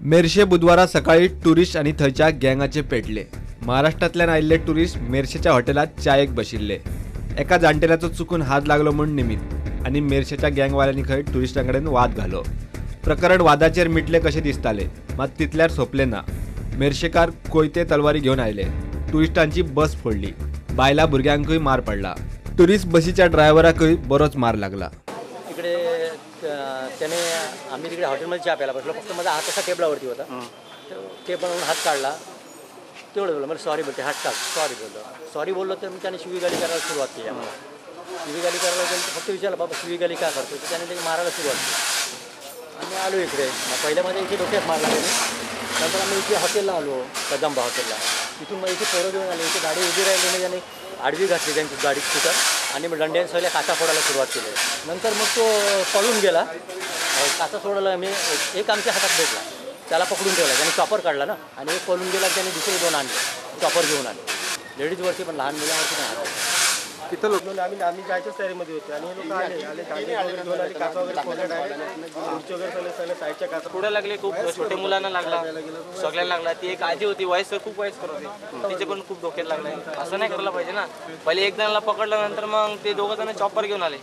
मेर्शे बुधवारा सकाळी टुरिस्ट आणि थंयच्या गँगाचे पेटले। महाराष्ट्रांतल्यान आयिल्ले टुरिस्ट मेर्शेच्या हॉटेलात चायेक बशिल्ले। एका जाणटेल्याचो चुकून हात लागलो म्हूण निमित आनी मेर्शेच्या गँगवाल्यांनी खंय टुरिस्टांकडेन वाद घालो। प्रकरण वादाचेर मिटले कशें दिसताले, मात तितल्यार सोंपले ना। मेर्शेकार कोयते तलवारी घेवन आयले, टुरिस्टांची बस फोडली, बायला भुरग्यांकूय मार पडला। टुरिस्ट बसीच्या ड्रायव्हराकूय बरोच मार लागला। इकडे त्याने आम्ही तिकडे हॉटेलमध्ये चहा प्यायला बसलो, फक्त माझा हात असा टेबलावरती होता। टेबलवरून हात काढला, तेवढं बोललो, मला सॉरी बोलते, हात काढ, सॉरी बोललो तर मग त्याने शिवीगाली करायला सुरुवात केली। आम्हाला शिवीगाली करायला गेलं, फक्त विचारलं बाबा शिवीगाली का करतो, तर त्याने त्याची मारायला सुरुवात केली। आम्ही आलो इकडे, पहिल्यामध्ये इथे डोक्यात मारला गेले, नंतर आम्ही इथे हॉटेलला आलो, कदंबा हॉटेलला। तिथून मग इथे पोरं घेऊन आले, इथे गाडी उभी राहिली, त्याने आडवी घातली त्यांची गाडी स्कूटर, आणि मग दंड्याने सगळ्या काचा फोडायला सुरुवात केली। नंतर मग तो पळून गेला, काचा सोडला, मी एक आमच्या हातात भेटला, त्याला पकडून ठेवला, त्याने चॉपर काढला ना, आणि एक पळून गेला, त्याने दुसरे दोन आणले, चॉपर घेऊन आले। लेडीजवरती पण लहान मुलांवरती नाही आले। तिथं लोक आम्ही जायच्याच तयारीमध्ये होते, आणि हे लोक आले काचा वगैरे फोडले, खुर्ची वगैरे सगळे साईडच्या काचा पुढे लागले, खूप छोटे मुलांना लागला, सगळ्यांना लागला। ती एक आजी होती, वयस्कर, खूप वयस्कर होती, तिचे पण खूप डोक्यात लागले। असं नाही करायला पाहिजे ना, पहिले एक जणाला पकडलं, नंतर मग ते दोघं जण चॉपर घेऊन आले।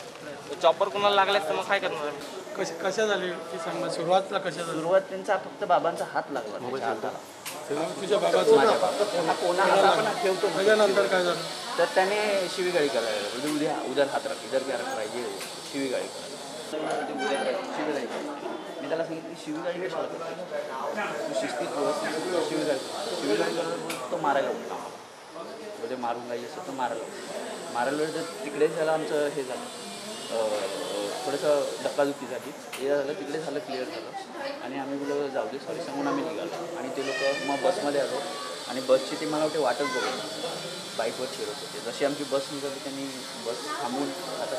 चॉपर कोणाला लागले तर मग काय करणार? कशा झाली ती सांग, सुरुवातला कशा झाली? सुरुवात त्यांचा फक्त बाबांचा हात लागला हाताला, तुझ्या बाबाचं ठेवतो। त्याच्यानंतर काय झालं? तर त्याने शिवीगाळी करायला, उद्या हात राख, इधर क्या रख पाहिजे, शिवीगाळी करायला, शिवीगाळी मी त्याला सांगितली, शिवीगाळी कशाला करतो, तू शिस्तीत व्यवस्थित शिवीगाळी करायला, तो मारायला उठला, म्हणजे मारून गायली असं तर मारायला वेळ तर तिकडे झालं आमचं हे झालं, थोडंसं धक्काधुक्की झाली, हे झालं तिकडे झालं, क्लिअर झालं, आणि आम्ही बोललो जाऊ दे सॉरी सांगून आम्ही निघालो। आणि ते लोक मग बसमध्ये आलो, आणि बसची ती मला वाटते वाटच बघत बाईकवर फिरत होते। जशी आमची बस निघाली त्यांनी बस थांबवून आता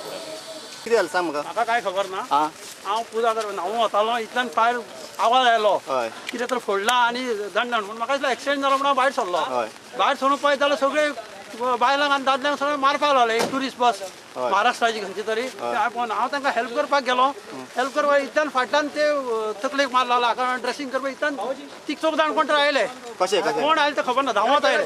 किती झालं सांग मग? म्हाका काय खबर ना, हांव पुजा न्हांवून वतालो, इतल्यान भायर आवाज आयलो, कितें तर फोडला आनी दंड म्हणून म्हाका दिसलें एक्सिडेंट जालो म्हणून भायर सरलो। भायर सरून पळयत जाल्यार सगळे बायलांक आनी दादल्यांक सगळे मारपाक लागले। एक टुरिस्ट बस महाराष्ट्राची खंयची तरी, हांव तांकां हेल्प करपाक गेलो, हेल्प करपाक इतल्यान फाटल्यान ते तकलेक मार लागला, कारण ड्रेसींग करपाक इतल्यान ती चोख जाण कोण तरी आयले, कोण आयले ते खबर ना, धांवत आयले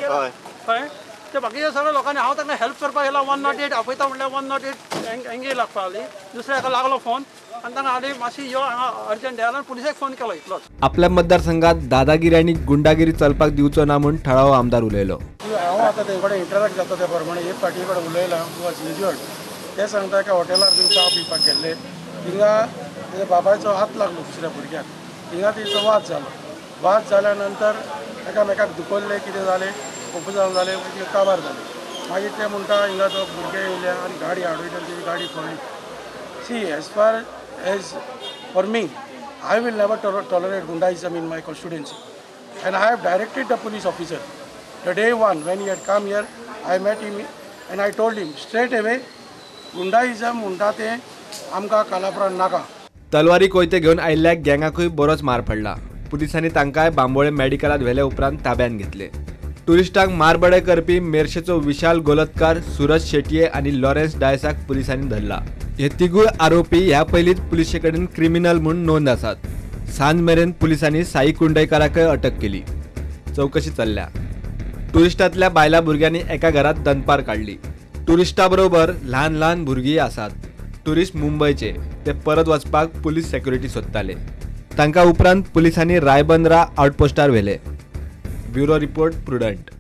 कळ्ळें। ते बाकीच्या सगळ्या लोकांनी, हांव तांकां हेल्प करपाक गेलो, 108 आपयता म्हणल्यार 108 एंगेज लागपाक लागली। दुसऱ्या हाका लागलो फोन, आनी तांकां हाली मातशी यो हांगा अर्जंट आयला, पुलिसाक फोन केलो इतलोच। आपल्या मतदारसंघात दादागिरी आणि गुंडागिरी चलपाक दिवचो ना म्हूण थळावो आमदार उलयलो। हांव आतां ते कडेन इंटरॅक्ट जाता त्या प्रमाणे एक पार्टी कडेन उलयलां, वॉज युज्युअल। ते सांगता एका हॉटेलार थंय च्या पिवपाक गेल्ले, थिंगा तेज्या बाबायचो हात लागलो दुसऱ्या भुरग्याक, थिंगा तेचो वाद जाल्या नंतर एकामेकाक दुखोल्ले, कितें जालें, उपजावन जालें, काबार जालें। मागीर ते म्हणटा हिंगा तो भुरगे येयले आनी गाडी हाडयता, तेजी गाडी फोडली। See as far as for me, I will never tolerate Gundayism in my constituency, and I have directed the police officer. The day one when he had come here, I met him and I told him straight away, Gundayism म्हणटा ते आमकां कालाप्राण नाका। तलवारी कोयते घेवन आयिल्ल्या गँगाकूय बरोच मार पडला। पुलिसांनी तांकांय बांबोळे मेडिकलात व्हेले उपरांत ताब्यात घेतले। टुरिस्टांक मारबडे करपी मेर्शेचो विशाल गोलतकार, सूरज शेटये आणि लॉरेन्स डायसाक पुलिसांनी धरला। हे तिगूय आरोपी ह्या पयलींच पुलिशे कडेन क्रिमिनल म्हूण नोंद आसात। सांज मेरेन पुलिसांनी साई कुंडयकाराकय अटक केली, चौकशी चल्ल्या। टुरिस्टांतल्या बायला भुरग्यांनी एका घरात दनपार काढली। टुरिस्टा बरोबर ल्हान ल्हान भुरगीं आसात। टुरिस्ट मुंबयचे, ते परत वचपाक पुलीस सेक्युरिटी सोदताले। तांकां उपरांत पुलिसांनी रायबंदरा आउटपोस्टार व्हेले। Bureau report prudent.